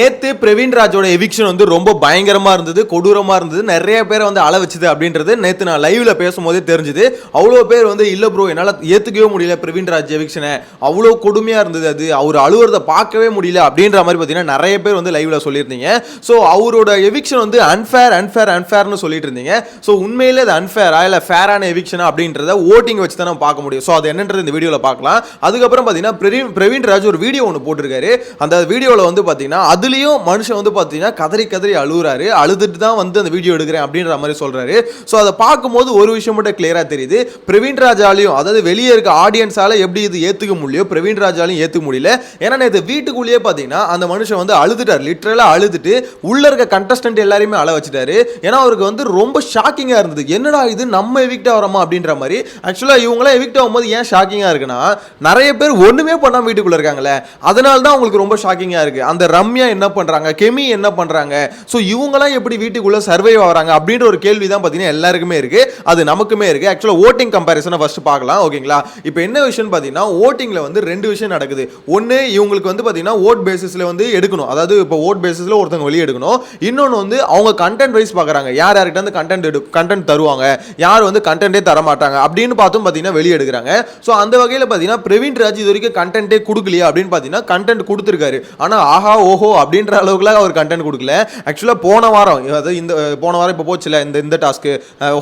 நேத்து பிரவீன் ராஜோட எவிக்ஷன் வந்து ரொம்ப பயங்கரமா இருந்தது, கொடூரமா இருந்தது, நிறைய பேரை வந்து அள வச்சுது அப்படின்றது நேத்து நான் லைவ்ல பேசும்போதே தெரிஞ்சுது. அவ்வளோ பேர் வந்து இல்ல ப்ரோ என்னால் ஏத்துக்கவே முடியல பிரவீன் ராஜ் எவிக்ஷனை, அவ்வளோ கொடுமையா இருந்தது, அது அவர் அழுவுறதை பார்க்கவே முடியல அப்படின்ற மாதிரி பார்த்தீங்கன்னா நிறைய பேர் வந்து லைவ்ல சொல்லியிருந்தீங்க. ஸோ அவரோட எவிக்ஷன் வந்து அன்ஃபேர்னு சொல்லிட்டு இருந்தீங்க. ஸோ உண்மையிலே அது அன்ஃபேரா இல்லை ஃபேரான எவிக்ஷனா அப்படின்றத ஓட்டிங் வச்சு தான் நம்ம பார்க்க முடியும். ஸோ அது என்னன்றது இந்த வீடியோவில் பார்க்கலாம். அதுக்கப்புறம் பார்த்தீங்கன்னா பிரவீன் ராஜ் ஒரு வீடியோ ஒன்று போட்டிருக்காரு. அந்த வீடியோவில் வந்து பார்த்தீங்கன்னா அதுலயும் மனுஷன் வந்து பார்த்தீங்கன்னா கதறி அழுகுறாரு, அழுதுட்டு தான் வந்து அந்த வீடியோ எடுக்கிறேன் அப்படின்ற மாதிரி சொல்றாரு. ஸோ அதை பார்க்கும்போது ஒரு விஷயம் மட்டும் கிளியரா தெரியுது, பிரவீன் ராஜாலையும் அதாவது வெளியே இருக்க ஆடியன்ஸால எப்படி இது ஏத்துக்க முடியும், பிரவீன் ராஜாலையும் ஏத்துக்க முடியல. ஏன்னா இது வீட்டுக்குள்ளேயே பார்த்தீங்கன்னா அந்த மனுஷன் வந்து அழுதுட்டார், லிட்டரலா அழுதுட்டு உள்ள இருக்க கண்டஸ்டன்ட் எல்லாரையுமே அழ வச்சுட்டாரு. ஏன்னா அவருக்கு வந்து ரொம்ப ஷாக்கிங்கா இருந்தது, என்னடா இது நம்ம எவிக்ட் ஆகிறோமா அப்படின்ற மாதிரி. ஆக்சுவலா இவங்களாம் எவிக்ட் ஆகும்போது ஏன் ஷாக்கிங்கா இருக்குன்னா, நிறைய பேர் ஒண்ணுமே பண்ணாம வீட்டுக்குள்ள இருக்காங்களே, அதனால தான் உங்களுக்கு ரொம்ப ஷாக்கிங்கா இருக்கு. அந்த ரம்யா என்ன பண்றாங்க, கெமி என்ன பண்றாங்க, சோ இவங்கலாம் எப்படி வீட்டுக்குள்ள சர்வைவ் ஆகுறாங்க அப்படின்ற ஒரு கேள்வி தான் பாத்தீங்கன்னா எல்லாருக்குமே இருக்கு, அது நமக்குமே இருக்கு. ஆக்சுவலா ஓட்டிங் கம்பேரிசனை ஃபர்ஸ்ட் பார்க்கலாம், ஓகேங்களா? இப்போ என்ன விஷயம் பாத்தீங்கன்னா ஓட்டிங்ல வந்து ரெண்டு விஷயம் நடக்குது. ஒன்னு இவங்களுக்கு வந்து பாத்தீங்கன்னா ஓட் பேசிஸ்ல வந்து எடுக்கணும், அதாவது இப்போ ஓட் பேசிஸ்ல ஒருத்தங்க வெளியே எடுக்கணும். இன்னொன்னு வந்து அவங்க கண்டென்ட் வைஸ் பார்க்கறாங்க, யார் யார்கிட்ட வந்து கண்டென்ட் தருவாங்க, யார் வந்து கண்டென்ட்டே தர மாட்டாங்க அப்படின்னு பார்த்தும் பாத்தீங்கன்னா வெளியே எடுக்கிறாங்க. ஸோ அந்த வகையில் பாத்தீங்கன்னா பிரவீன் ராஜ் இது வரைக்கும் கண்டென்ட்டே கொடுக்கலையா அப்படின்னு பாத்தீங்கன்னா கண்டென்ட் கொடுத்துருக்காரு. ஆனா ஆஹா ஓஹோ அப்படின்ற அளவுக்குலாம் அவர் கண்டென்ட் கொடுக்கல. ஆக்சுவலா போன வாரம் இப்போ போச்சுல இந்த டாஸ்க்,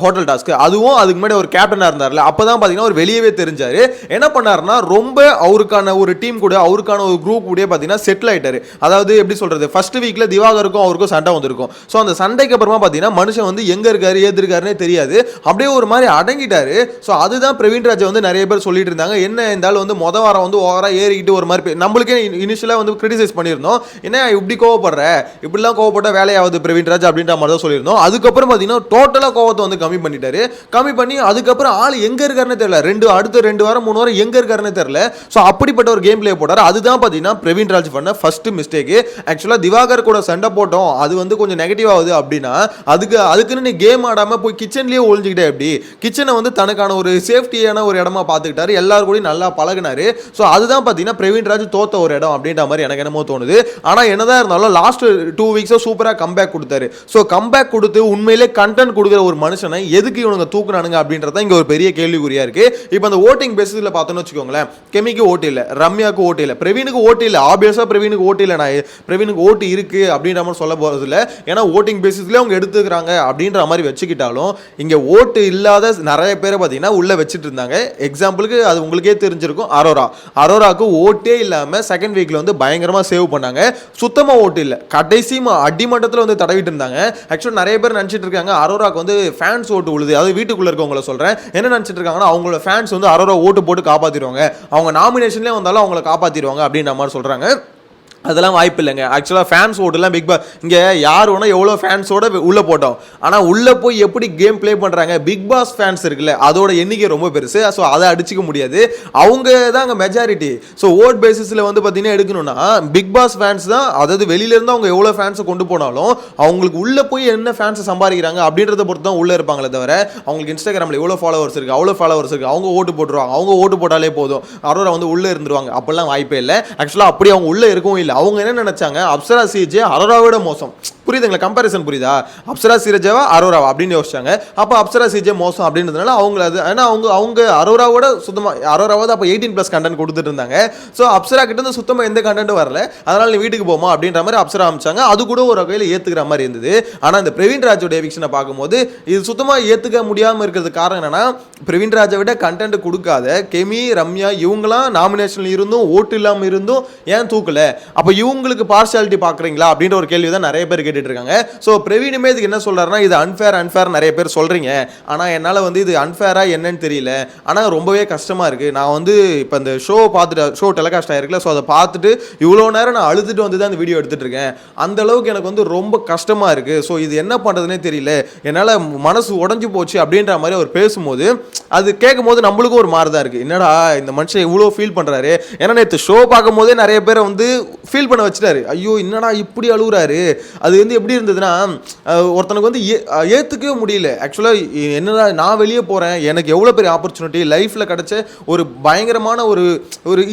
ஹோட்டல் டாஸ்க், அதுவும் அதுக்கு முன்னாடி ஒரு கேப்டனா இருந்தார்ல, அப்பதான் பாத்தீங்கன்னா அவர் வெளியவே தெரிஞ்சாரு. என்ன பண்ணாருன்னா ரொம்ப அவருக்கான ஒரு டீம் கூட, அவருக்கான ஒரு குரூப் கூட பாத்தீங்கன்னா செட்டில் ஆயிட்டாரு. அதாவது எப்படி சொல்றது, ஃபர்ஸ்ட் வீக்ல திவாகருக்கும் அவருக்கும் சண்டை வந்திருக்கும். ஸோ அந்த சண்டைக்கு அப்புறமா பாத்தீங்கன்னா மனுஷன் வந்து எங்க இருக்காரு ஏது இருக்காருன்னே தெரியாது, அப்படியே ஒரு மாதிரி அடங்கிட்டாரு. ஸோ அதுதான் பிரவீன் ராஜ் வந்து நிறைய பேர் சொல்லிட்டு இருந்தாங்க, என்ன இருந்தாலும் வந்து மொத வாரம் வந்து ஓவரா ஏறிக்கிட்டு ஒரு மாதிரி நம்மளுக்கே இனிஷியலா வந்து கிரிட்டிசைஸ் பண்ணியிருந்தோம், என்ன இப்படி கோவப்படுற, இப்படிலாம் கோவப்பட்ட வேலையாவது பிரவீன் ராஜ் அப்படின்ற மாதிரி தான் சொல்லியிருந்தோம். அதுக்கப்புறம் பார்த்தீங்கன்னா டோட்டலாக கோவத்தை வந்து கம்மி பண்ணிட்டாரு. கம்மி பண்ணி அதுக்கப்புறம் ஆள் எங்க இருக்காருன்னு தெரியல, அடுத்த 2 வாரம் 3 வாரம் எங்க இருக்காருன்னு தெரியல. ஸோ அப்படிப்பட்ட ஒரு கேம் பிளே போட்டார். அதுதான் பார்த்தீங்கன்னா பிரவீன் ராஜ் பண்ண ஃபர்ஸ்ட் மிஸ்டேக். ஆக்சுவலாக திவாகர் கூட சண்டை போட்டோம், அது வந்து கொஞ்சம் நெகட்டிவ் ஆகுது அப்படின்னா அதுக்குன்னு நீ கேம் ஆடாம போய் கிச்சன்லயே ஒழிஞ்சுக்கிட்டே, எப்படி கிச்சனை வந்து தனக்கான ஒரு சேஃப்டியான ஒரு இடமா பார்த்துக்கிட்டாரு, எல்லாரும் கூட நல்லா பழகினாரு. ஸோ அதுதான் பார்த்தீங்கன்னா பிரவீன் ராஜ் தோத்த ஒரு இடம் அப்படின்ற மாதிரி எனக்கு என்னமோ தோணுது. ஆனா என்னதான் இருந்தாலும் லாஸ்ட் 2 வீக்ஸா சூப்பரா கம்பேக் கொடுத்தாரு. சோ கம்பேக் கொடுத்து உண்மையிலே கண்டென்ட் கொடுக்கிற ஒரு மனுஷனை எதுக்கு இவனுங்க தூக்குறானுங்க அப்படின்றத இங்க ஒரு பெரிய கேள்விக்குறியா இருக்கு. இப்போ அந்த ஓட்டிங் பேசிஸ்ல பார்த்தோம்னு வச்சுக்கோங்களேன், கெமிக்கு ஓட்டு இல்ல, ரம்யாக்கு ஓட்டு இல்ல, பிரவீனுக்கு ஓட்டு இல்ல. ஆப்வியஸா பிரவீனுக்கு ஓட்டு இல்ல, நான் பிரவீனுக்கு ஓட்டு இருக்கு அப்படின்ற மாதிரி சொல்ல போறது இல்ல. ஏன்னா ஓட்டிங் பேசிஸ்ல அவங்க எடுத்துக்கிறாங்க அப்படின்ற மாதிரி வச்சுக்கிட்டாலும் இங்க ஓட்டு இல்லாத நிறைய பேரை பார்த்தீங்கன்னா உள்ள வச்சுட்டு இருந்தாங்க. எக்ஸாம்பிளுக்கு அது உங்களுக்கே தெரிஞ்சிருக்கும், அரோராக்கு ஓட்டே இல்லாம செகண்ட் வீக்ல வந்து பயங்கரமா சேவ் பண்ணாங்க, சுத்தமா ஓட்டு இல்ல, கடைசி அடிமட்டத்தில் வந்து தடவிட்டு இருந்தாங்க. ஆக்சுவலா நிறைய பேர் நினைச்சிட்டு இருக்காங்க அரோராக்கு வந்து ஃபேன்ஸ் ஓட்டு உழுது, அதாவது வீட்டுக்குள்ள இருக்கவங்கள சொல்றேன், என்ன நினைச்சிட்டு இருக்காங்கன்னா அவங்களோட ஃபேன்ஸ் வந்து அரோரா ஓட்டு போட்டு காப்பாத்திடுவாங்க, அவங்க நாமினேஷன்லேயே வந்தாலும் அவங்களை காப்பாத்திடுவாங்க அப்படின்ற மாதிரி சொல்றாங்க. அதெல்லாம் வாய்ப்பு இல்லைங்க. ஆக்சுவலாக ஃபேன்ஸ் ஓட்டுலாம் பிக் பாஸ் இங்கே யார் வேணா எவ்வளோ ஃபேன்ஸோட உள்ளே போட்டோம், ஆனால் உள்ளே போய் எப்படி கேம் ப்ளே பண்ணுறாங்க, பிக் பாஸ் ஃபேன்ஸ் இருக்குல்ல அதோட எண்ணிக்கை ரொம்ப பெருசு. ஸோ அதை அடிச்சிக்க முடியாது, அவங்க தான் அங்கே மெஜாரிட்டி. ஸோ ஓட் பேசிஸில் வந்து பார்த்தீங்கன்னா எடுக்கணும்னா பிக் பாஸ் ஃபேன்ஸ் தான், அதாவது வெளியிலேருந்து அவங்க எவ்வளோ ஃபேன்ஸை கொண்டு போனாலும் அவங்களுக்கு உள்ளே போய் என்ன ஃபேன்ஸை சம்பாதிக்கிறாங்க அப்படின்றத பொறுத்து தான் உள்ளே இருப்பாங்களே தவிர அவங்களுக்கு இன்ஸ்டாகிராமில் எவ்வளோ ஃபாலோவர்ஸ் இருக்குது அவ்வளோ ஃபாலோவர்ஸ் இருக்குது அவங்க ஓட்டு போட்டுருவாங்க, அவங்க ஓட்டு போட்டாலே போதும் அரோரா வந்து உள்ளே இருந்துருவாங்க, அப்பெல்லாம் வாய்ப்பே இல்லை. ஆக்சுவலாக அப்படி அவங்க உள்ளே இருக்கவும் இல்லை. அவங்க என்ன நினைச்சாங்க, அப்சரா சிஜே அரோராவோட மோசம், புரியுதுங்களா? கம்பேரிசன் புரியுதா? அப்சரா சிஜேவா அரோராவா அப்படின்னு யோசிச்சாங்க. அப்போ அப்சரா சிஜே மோசம் அப்படின்றதுனால அவங்க அது, ஏன்னா அவங்க அரோராவோட சுத்தமாக அரோராவோட அப்போ 18+ கண்டென்ட் கொடுத்துட்டு இருந்தாங்க. ஸோ அப்சரா கிட்ட இருந்து சுத்தமாக எந்த கண்டென்ட்டும் வரல, அதனால நீ வீட்டுக்கு போமா அப்படின்ற மாதிரி அப்சரா அமைச்சாங்க. அது கூட ஒரு வகையில் ஏற்றுக்கிற மாதிரி இருந்தது. ஆனால் இந்த பிரவீன் ராஜோட எவிக்ஷனை பார்க்கும்போது இது சுத்தமாக ஏற்றுக்க முடியாமல் இருக்கிறது காரணம் என்னன்னா, பிரவீன் ராஜை விட கண்டென்ட் கொடுக்காத கெமி ரம்யா இவங்களாம் நாமினேஷன்ல இருந்தும் ஓட்டு இல்லாமல் இருந்தும் ஏன் தூக்கல, அப்போ இவங்களுக்கு பார்ஷியாலிட்டி பார்க்குறீங்களா அப்படின்ற ஒரு கேள்வி தான் நிறைய பேர் கேட்டுட்டு இருக்காங்க. ஸோ பிரவீனுமே இதுக்கு என்ன சொல்றாருன்னா, இது அன்ஃபேர் நிறைய பேர் சொல்றீங்க, ஆனால் என்னால் வந்து இது அன்ஃபேரா என்னன்னு தெரியல, ஆனால் ரொம்பவே கஷ்டமா இருக்கு. நான் வந்து இப்போ இந்த ஷோ டெலிகாஸ்ட் ஆயிருக்குல்ல, ஸோ அதை பார்த்துட்டு இவ்வளோ நேரம் நான் அழுதுட்டு வந்து தான் இந்த வீடியோ எடுத்துட்டு இருக்கேன், அந்த அளவுக்கு எனக்கு வந்து ரொம்ப கஷ்டமா இருக்கு. ஸோ இது என்ன பண்றதுன்னே தெரியல, என்னால் மனசு உடஞ்சு போச்சு அப்படின்ற மாதிரி அவர் பேசும்போது அது கேட்கும் போது நம்மளுக்கும் ஒரு மாதிரி தான் இருக்கு, என்னடா இந்த மனுஷன் இவ்வளோ ஃபீல் பண்றாரு. ஏன்னா நேற்று ஷோ பார்க்கும் போதே நிறைய பேரை வந்து ஃபீல் பண்ண வச்சுட்டாரு, ஐயோ என்னடா இப்படி அழுகுறாரு, அது வந்து வந்து எப்படி இருந்ததுன்னா ஒருத்தனுக்கு வந்து ஏற்றுக்கவே முடியல. ஆக்சுவலாக என்னடா நான் வெளியே போகிறேன், எனக்கு எவ்வளோ பெரிய ஆப்பர்ச்சுனிட்டி லைஃப்பில் கிடச்ச ஒரு பயங்கரமான ஒரு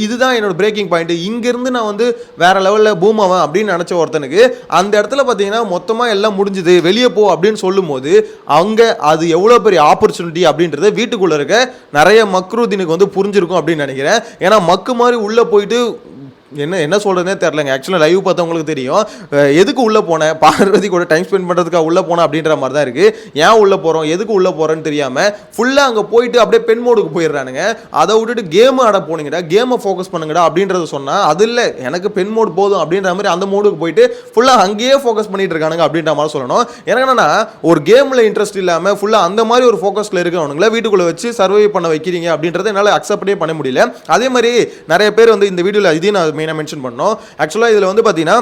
இதுதான் என்னோட பிரேக்கிங் பாயிண்ட், இங்கேருந்து நான் வந்து வேற லெவலில் பூம் ஆவேன் அப்படின்னு நினச்ச ஒருத்தனுக்கு அந்த இடத்துல பார்த்தீங்கன்னா மொத்தமாக எல்லாம் முடிஞ்சுது வெளியே போ அப்படின்னு சொல்லும் போது அங்கே அது எவ்வளோ பெரிய ஆப்பர்ச்சுனிட்டி அப்படின்றத வீட்டுக்குள்ளே இருக்க நிறைய மக்ரூதீனுக்கு வந்து புரிஞ்சிருக்கும் அப்படின்னு நினைக்கிறேன். ஏன்னா மக்கு மாதிரி உள்ளே போயிட்டு என்ன சொல்கிறதுனே தெரிலங்க. ஆக்சுவலாக லைவ் பார்த்தவங்களுக்கு தெரியும் எதுக்கு உள்ளே போனேன், பார்வதி கூட டைம் ஸ்பெண்ட் பண்ணுறதுக்காக உள்ளே போனேன் அப்படின்ற மாதிரி தான் இருக்குது. ஏன் உள்ளே போகிறோம் எதுக்கு உள்ளே போகிறோன்னு தெரியாமல் ஃபுல்லாக அங்கே போயிட்டு அப்படியே பெண் மோடுக்கு போயிடுறானுங்க. அதை விட்டுட்டு கேம் ஆட போனீங்கடா, கேமை ஃபோக்கஸ் பண்ணுங்கடா அப்படின்றத சொன்னால் அது இல்லை, எனக்கு பெண் மோடு போதும் அப்படின்ற மாதிரி அந்த மோடுக்கு போயிட்டு ஃபுல்லாக அங்கேயே ஃபோக்கஸ் பண்ணிட்டு இருக்கானுங்க அப்படின்ற மாதிரி சொல்லணும். எனக்கு என்னன்னா ஒரு கேமில் இன்ட்ரெஸ்ட் இல்லாமல் ஃபுல்லாக அந்த மாதிரி ஒரு ஃபோக்கஸில் இருக்கிறவனுங்கள வீட்டுக்குள்ளே வச்சு சர்வை பண்ண வைக்கிறீங்க அப்படின்றத என்னால் அக்செப்டே பண்ண முடியல. அதே மாதிரி நிறைய பேர் வந்து இந்த வீடியோவில் இதையும் நான் மெயினாக மென்ஷன் பண்ணோம். ஆக்சுவலாக இதில் வந்து பார்த்தீங்கன்னா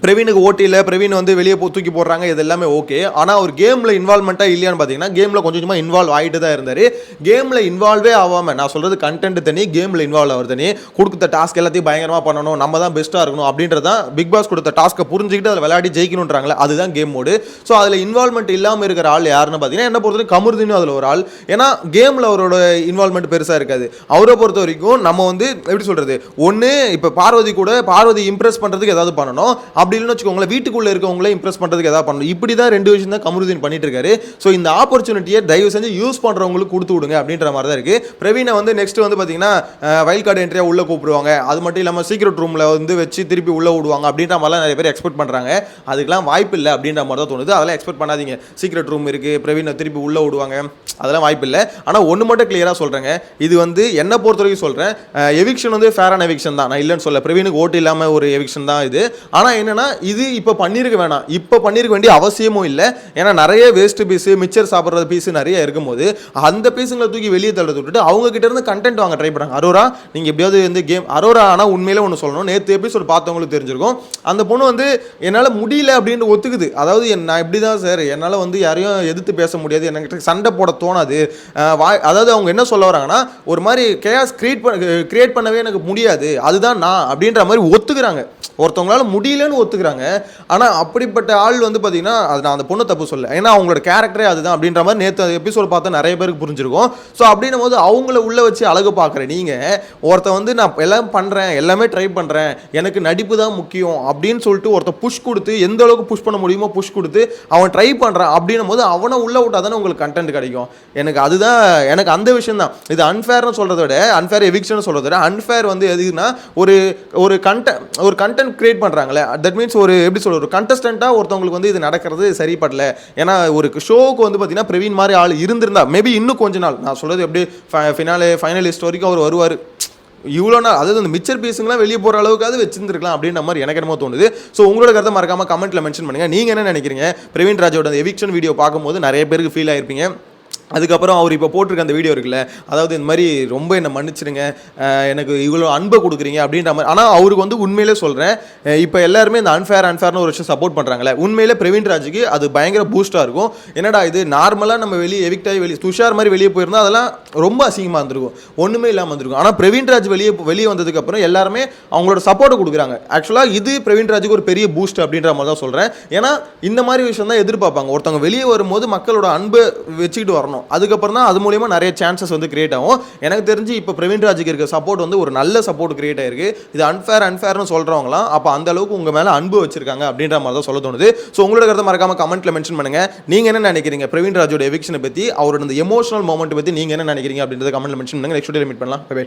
பிரவீனுக்கு ஓட்டியில் பிரவீன் வந்து வெளியே தூக்கி போடுறாங்க, இது எல்லாமே ஓகே. ஆனால் ஒரு கேமில் இன்வால்மெண்ட்டாக இல்லையான்னு பார்த்தீங்கன்னா கேமில் கொஞ்சம் கொஞ்சமாக இன்வால்வ் ஆகிட்டு தான் இருந்தார். கேமில் இன்வால்வே ஆகாமல், நான் சொல்கிறது கண்டென்ட் தனி, கேமில் இன்வால்வ் ஆகிறது தனி. கொடுத்த டாஸ்க் எல்லாத்தையும் பயங்கரமாக பண்ணணும், நம்ம தான் பெஸ்ட்டாக இருக்கணும் அப்படின்றது தான் பிக் பாஸ் கொடுத்த டாஸ்க்கை புரிஞ்சுக்கிட்டு அதில் விளையாடி ஜெயிக்கணுன்றாங்களே அதுதான் கேம் மோடு. ஸோ அதில் இன்வால்மெண்ட் இல்லாமல் இருக்கிற ஆள் யாருன்னு பார்த்தீங்கன்னா என்ன பொறுத்த வரைக்கும் கமருதீனும் அதில் ஒரு ஆள். ஏன்னா கேமில் அவரோட இன்வால்மெண்ட் பெருசாக இருக்காது. அவரை பொறுத்த வரைக்கும் நம்ம வந்து எப்படி சொல்கிறது, ஒன்று இப்போ பார்வதி இம்ப்ரெஸ் பண்ணுறதுக்கு ஏதாவது பண்ணணும், அப்படி இல்லைன்னு வச்சுக்கோங்களேன் வீட்டுக்குள்ளே இருக்கவங்களே இம்ப்ரெஸ் பண்ணுறதுக்கு ஏதாவது பண்ணணும். இப்படி தான் 2 விஷயம் தான் கமருதீன் பண்ணிட்டு இருக்காரு. ஸோ இந்த ஆப்பர்ச்சுனிட்டியை தயவு செஞ்சு யூஸ் பண்ணுறவங்களுக்கு கொடுத்து விடுங்க அப்படின்ற மாதிரி தான் இருக்குது. பிரவீனை வந்து நெக்ஸ்ட் வந்து பார்த்தீங்கன்னா வைல்ட் கார்டு என்ட்ரியாக உள்ளே கூப்பிடுவாங்க, அது மட்டும் இல்லாமல் சீக்ரெட் ரூமில் வந்து வச்சு திருப்பி உள்ளே விடுவாங்க அப்படின்ற மாதிரிலாம் நிறைய பேர் எக்ஸ்பெக்ட் பண்ணுறாங்க. அதுக்கெல்லாம் வாய்ப்பு இல்லை அப்படின்ற மாதிரி தான் தோணுது. அதெல்லாம் எக்ஸ்பெக்ட் பண்ணாதீங்க. சீக்ரெட் ரூம் இருக்குது, பிரவீனை திருப்பி உள்ளே விடுவாங்க, அதெல்லாம் வாய்ப்பு இல்லை. ஆனால் ஒன்று மட்டும் கிளியராக சொல்கிறேங்க, இது வந்து என்னை பொறுத்த வரைக்கும் சொல்கிறேன், எவிக்ஷன் வந்து ஃபேரான எவிக்ஷன் தான், நான் இல்லைன்னு சொல்ல. பிரவீனுக்கு ஓட்டு இல்லாமல் ஒரு எவிக்ஷன் தான் இது. ஆனால் என்னன்னா இது இப்போ பண்ணியிருக்க வேணாம், இப்போ பண்ணியிருக்க வேண்டிய அவசியமும் இல்லை. ஏன்னா நிறைய வேஸ்ட் பீஸு மிச்சர் சாப்பிட்ற பீஸு நிறைய இருக்கும்போது அந்த பீஸுங்களை தூக்கி வெளியே தள்ளி விட்டுட்டு அவங்க கிட்ட இருந்து கண்டென்ட் வாங்க ட்ரை பண்ணுறாங்க. அரோரா நீங்கள் எப்படியாவது வந்து கேம் அரோரா. ஆனால் உண்மையிலே ஒன்று சொல்லணும், நேற்று எபிசோட் பார்த்தவங்களுக்கு தெரிஞ்சிருக்கும், அந்த பொண்ணு வந்து என்னால் முடியல அப்படின்னு ஒத்துக்குது. அதாவது நான் இப்படி தான் சார், என்னால் வந்து யாரையும் எதிர்த்து பேச முடியாது, எனக்கு சண்டை போட தோணாது. அதாவது அவங்க என்ன சொல்ல வராங்கன்னா ஒரு மாதிரி கேஸ் கிரியேட் பண்ணவே எனக்கு முடியாது, அதுதான் நான் அப்படின்ற மாதிரி ஒத்துக்கிறாங்க. ஒருத்தவங்களால முடியலன்னு ஒத்துக்கிறாங்க. ஆனால் அப்படிப்பட்ட ஆள் வந்து பார்த்தீங்கன்னா அது நான் அந்த பொண்ணு தப்பு சொல்ல, ஏன்னா அவங்களோட கேரக்டரே அதுதான் அப்படின்ற மாதிரி நேற்று எபிசோட் பார்த்தா நிறைய பேருக்கு புரிஞ்சிருக்கும். ஸோ அப்படின்னும் போது அவங்கள உள்ள வச்சு அழகு பார்க்குறேன். நீங்கள் ஒருத்தன் வந்து நான் எல்லாம் பண்ணுறேன், எல்லாமே ட்ரை பண்ணுறேன், எனக்கு நடிப்பு தான் முக்கியம் அப்படின்னு சொல்லிட்டு ஒருத்தன் புஷ் கொடுத்து எந்த அளவுக்கு புஷ் பண்ண முடியுமோ புஷ் கொடுத்து அவன் ட்ரை பண்ணுறான் அப்படின்னும் போது அவனை உள்ள விட்டால் தானே உங்களுக்கு கண்டென்ட் கிடைக்கும். எனக்கு அந்த விஷயம் தான் இது அன்ஃபேர்னு சொல்கிறத விட, அன்ஃபேர் எவிக்ஷன் சொல்கிறத விட அன்ஃபேர் வந்து எதுனா ஒரு கண்டென்ட் கிரியேட் பண்ணுறாங்களே, தட் மீன்ஸ் ஒரு எப்படி சொல்ற ஒரு கண்டஸ்டண்ட்டாக ஒருத்தவங்களுக்கு வந்து இது நடக்கிறது சரிப்படல. ஏன்னா ஒரு ஷோவுக்கு வந்து பார்த்தீங்கன்னா பிரவீன் மாதிரி ஆள் இருந்திருந்தா மேபி இன்னும் கொஞ்ச நாள், நான் சொல்கிறது எப்படி ஃபைனலிஸ்ட் வரைக்கும் அவர் வருவார், இவ்வளோ நாள் அதாவது அந்த மிச்சர் பீஸுங்களாம் வெளியே போகிற அளவுக்காவது வச்சிருந்துருக்கலாம் அப்படின்ற மாதிரி எனக்கு என்னமோ தோணுது. ஸோ உங்களோட கருத்தை மறக்காமல் கமெண்ட்டில் மென்ஷன் பண்ணுங்கள். நீங்கள் என்ன நினைக்கிறீங்க? பிரவீன் ராஜோட எவிக்ஷன் வீடியோ பார்க்கும்போது நிறைய பேருக்கு ஃபீல் ஆயிருப்பீங்க. அதுக்கப்புறம் அவர் இப்போ போட்டிருக்க அந்த வீடியோ இருக்குல்ல, அதாவது இந்த மாதிரி ரொம்ப என்னை மன்னிச்சிடுங்க, எனக்கு இவ்வளோ அன்பை கொடுக்குறீங்க அப்படின்ற மாதிரி. ஆனால் அவருக்கு வந்து உண்மையிலே சொல்கிறேன், இப்போ எல்லாருமே இந்த அன்ஃபேர்னு ஒரு விஷயம் சப்போர்ட் பண்ணுறாங்களே, உண்மையிலே பிரவீன் ராஜுக்கு அது பயங்கர பூஸ்ட்டாக இருக்கும். என்னடா இது நார்மலாக நம்ம வெளியே எவிக்ட் ஆகி துஷார் மாதிரி வெளியே போயிருந்தால் அதெல்லாம் ரொம்ப அசிங்கமாக இருந்திருக்கும், ஒன்றுமே இல்லாமல் இருந்திருக்கும். ஆனால் பிரவீன் ராஜ் வெளியே வந்ததுக்கப்புறம் எல்லாருமே அவங்களோட சப்போர்ட்டை கொடுக்குறாங்க. ஆக்சுவலாக இது பிரவீன் ராஜுக்கு ஒரு பெரிய பூஸ்ட் அப்படின்ற மாதிரி தான் சொல்கிறேன். ஏன்னா இந்த மாதிரி விஷயம் தான் எதிர்பார்ப்பாங்க, ஒருத்தவங்க வெளியே வரும்போது மக்களோட அன்பை வச்சுக்கிட்டு வரணும். அதுக்கப்புறம் தான் அது மூலியமா நிறைய சான்சஸ் வந்து கிரியேட் ஆகும். எனக்கு தெரிஞ்சு இப்போ பிரவீன் ராஜுக்கு இருக்க சப்போர்ட் வந்து ஒரு நல்ல சப்போர்ட் கிரியேட் ஆயிருக்கு. இது அன்ஃபேர்னு சொல்றவங்களாம் அப்போ அந்த அளவுக்கு உங்க மேல அன்பு வச்சிருக்காங்க அப்படின்ற மாதிரி தான் சொல்ல தோணுது. ஸோ உங்களோட கருத்தை மறக்காம கமெண்ட்ல மென்ஷன் பண்ணுங்க. நீங்க என்ன நினைக்கிறீங்க பிரவீன் ராஜோட எவிக்ஷனை பத்தி, அவரோட இந்த எமோஷனல் மொமெண்ட் பத்தி நீங்க என்ன நினைக்கிறீங்க அப்படின்றத கமெண்ட்ல மென்ஷன் பண்ணுங்க. நெக்ஸ்ட் வீடியோல மீட் பண்ணலாம். Bye by.